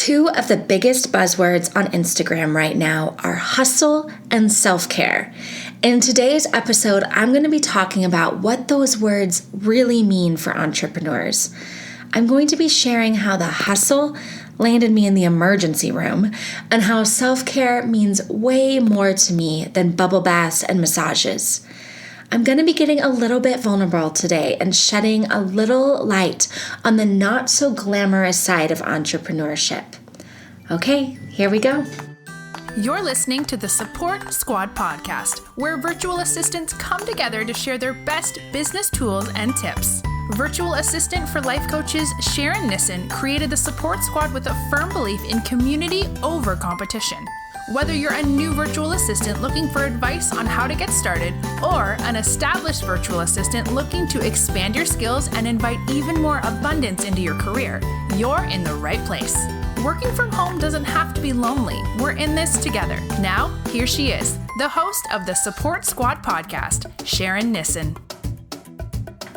Two of the biggest buzzwords on Instagram right now are hustle and self-care. In today's episode, I'm going to be talking about what those words really mean for entrepreneurs. I'm going to be sharing how the hustle landed me in the emergency room and how self-care means way more to me than bubble baths and massages. I'm going to be getting a little bit vulnerable today and shedding a little light on the not so glamorous side of entrepreneurship. Okay, here we go. You're listening to the Support Squad podcast, where virtual assistants come together to share their best business tools and tips. Virtual assistant for life coaches Sharon Nissen created the Support Squad with a firm belief in community over competition. Whether you're a new virtual assistant looking for advice on how to get started, or an established virtual assistant looking to expand your skills and invite even more abundance into your career, you're in the right place. Working from home doesn't have to be lonely. We're in this together. Now, here she is, the host of the Support Squad podcast, Sharon Nissen.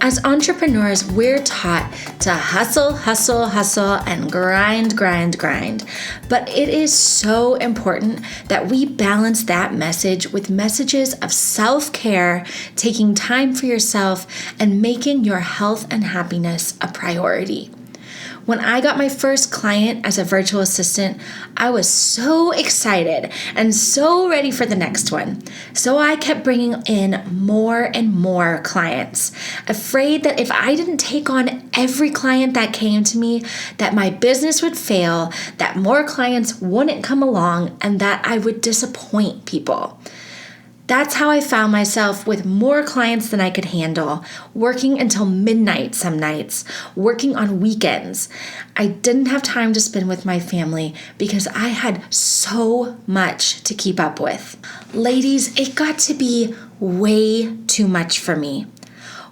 As entrepreneurs, we're taught to hustle, and grind. But it is so important that we balance that message with messages of self-care, taking time for yourself, and making your health and happiness a priority. When I got my first client as a virtual assistant, I was so excited and so ready for the next one. So I kept bringing in more and more clients, afraid that if I didn't take on every client that came to me, that my business would fail, that more clients wouldn't come along, and that I would disappoint people. That's how I found myself with more clients than I could handle, working until midnight some nights, working on weekends. I didn't have time to spend with my family because I had so much to keep up with. Ladies, it got to be way too much for me.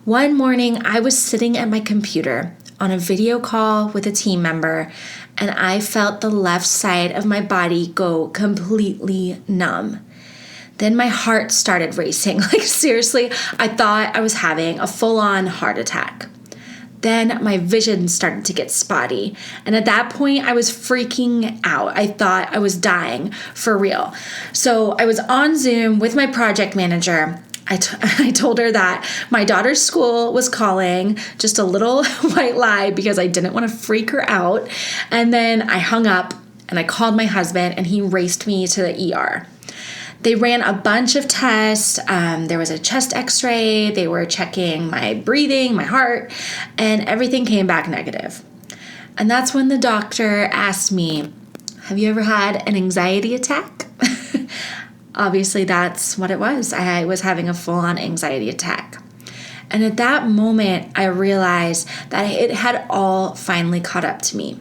One morning, I was sitting at my computer on a video call with a team member, and I felt the left side of my body go completely numb. Then my heart started racing. Seriously, I thought I was having a full-on heart attack. Then my vision started to get spotty. And at that point, I was freaking out. I thought I was dying for real. So I was on Zoom with my project manager. I told her that my daughter's school was calling, just a little white lie because I didn't want to freak her out. And then I hung up and I called my husband and he raced me to the ER. They ran a bunch of tests. There was a chest x-ray. They were checking my breathing, my heart, and everything came back negative. And that's when the doctor asked me, have you ever had an anxiety attack? Obviously, that's what it was. I was having a full-on anxiety attack. And at that moment, I realized that it had all finally caught up to me.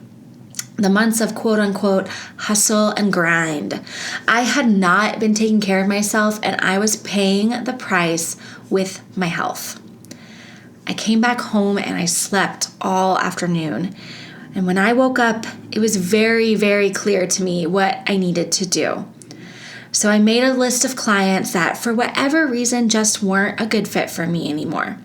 The months of quote unquote hustle and grind. I had not been taking care of myself and I was paying the price with my health. I came back home and I slept all afternoon. And when I woke up, it was very, very clear to me what I needed to do. So I made a list of clients that for whatever reason just weren't a good fit for me anymore.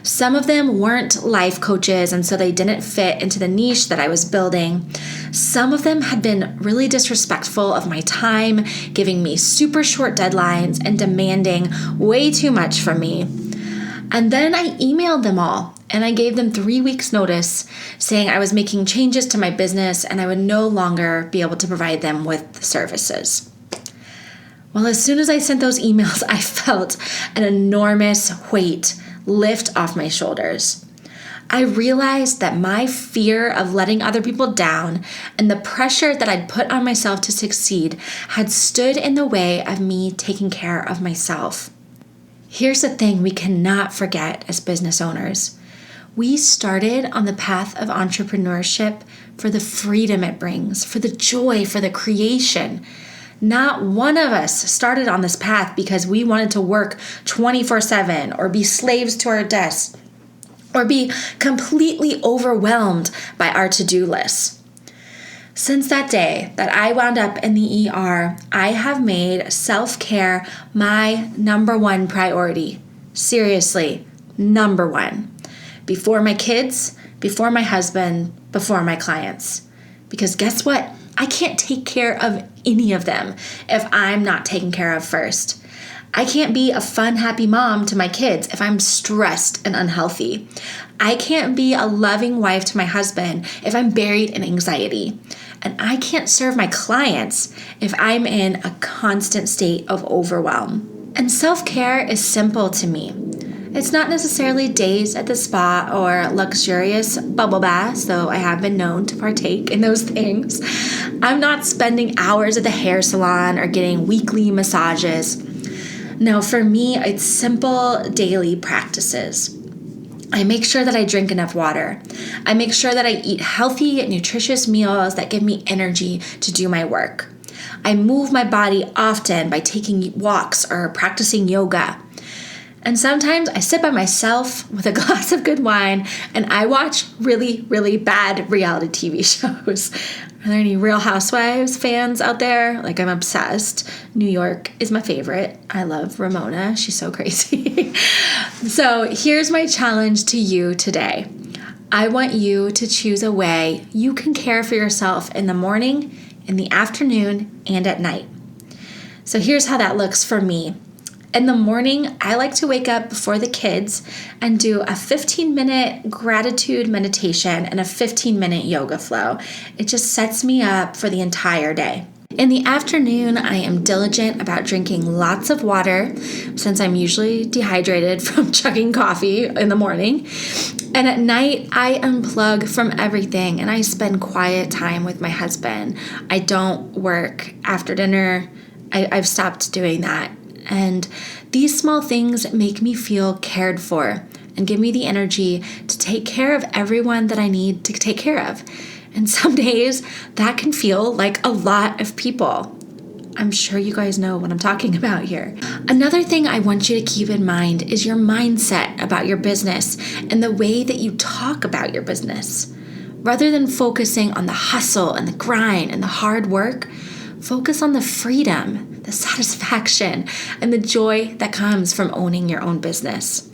Some of them weren't life coaches, and so they didn't fit into the niche that I was building. Some of them had been really disrespectful of my time, giving me super short deadlines and demanding way too much from me. And then I emailed them all, and I gave them 3 weeks notice saying I was making changes to my business and I would no longer be able to provide them with services. Well, as soon as I sent those emails, I felt an enormous weight lift off my shoulders. I realized that my fear of letting other people down and the pressure that I'd put on myself to succeed had stood in the way of me taking care of myself. Here's the thing we cannot forget as business owners. We started on the path of entrepreneurship for the freedom it brings, for the joy, for the creation. Not one of us started on this path because we wanted to work 24/7 or be slaves to our desks or be completely overwhelmed by our to-do lists. Since that day that I wound up in the ER, I have made self-care my number one priority. Seriously, number one. Before my kids, before my husband, before my clients. Because guess what? I can't take care of any of them if I'm not taken care of first. I can't be a fun, happy mom to my kids if I'm stressed and unhealthy. I can't be a loving wife to my husband if I'm buried in anxiety. And I can't serve my clients if I'm in a constant state of overwhelm. And self-care is simple to me. It's not necessarily days at the spa or luxurious bubble baths, though I have been known to partake in those things. I'm not spending hours at the hair salon or getting weekly massages. No, for me, it's simple daily practices. I make sure that I drink enough water. I make sure that I eat healthy, nutritious meals that give me energy to do my work. I move my body often by taking walks or practicing yoga. And sometimes I sit by myself with a glass of good wine and I watch really, really bad reality TV shows. Are there any Real Housewives fans out there? Like, I'm obsessed. New York is my favorite. I love Ramona. She's so crazy. So here's my challenge to you today. I want you to choose a way you can care for yourself in the morning, in the afternoon, and at night. So here's how that looks for me. In the morning, I like to wake up before the kids and do a 15-minute gratitude meditation and a 15-minute yoga flow. It just sets me up for the entire day. In the afternoon, I am diligent about drinking lots of water since I'm usually dehydrated from chugging coffee in the morning. And at night, I unplug from everything and I spend quiet time with my husband. I don't work after dinner. I've stopped doing that. And these small things make me feel cared for and give me the energy to take care of everyone that I need to take care of. And some days that can feel like a lot of people. I'm sure you guys know what I'm talking about here. Another thing I want you to keep in mind is your mindset about your business and the way that you talk about your business. Rather than focusing on the hustle and the grind and the hard work, focus on the freedom, the satisfaction, and the joy that comes from owning your own business.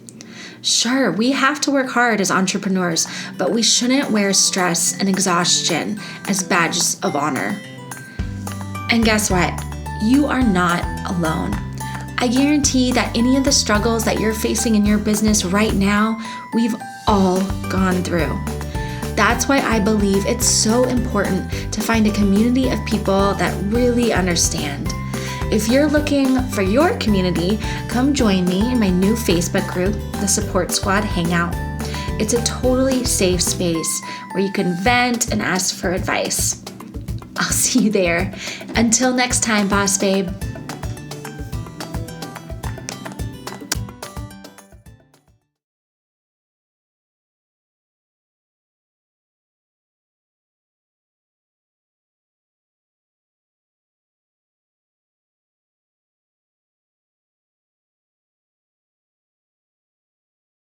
Sure, we have to work hard as entrepreneurs, but we shouldn't wear stress and exhaustion as badges of honor. And guess what? You are not alone. I guarantee that any of the struggles that you're facing in your business right now, we've all gone through. That's why I believe it's so important to find a community of people that really understand. If you're looking for your community, come join me in my new Facebook group, the Support Squad Hangout. It's a totally safe space where you can vent and ask for advice. I'll see you there. Until next time, Boss Babe.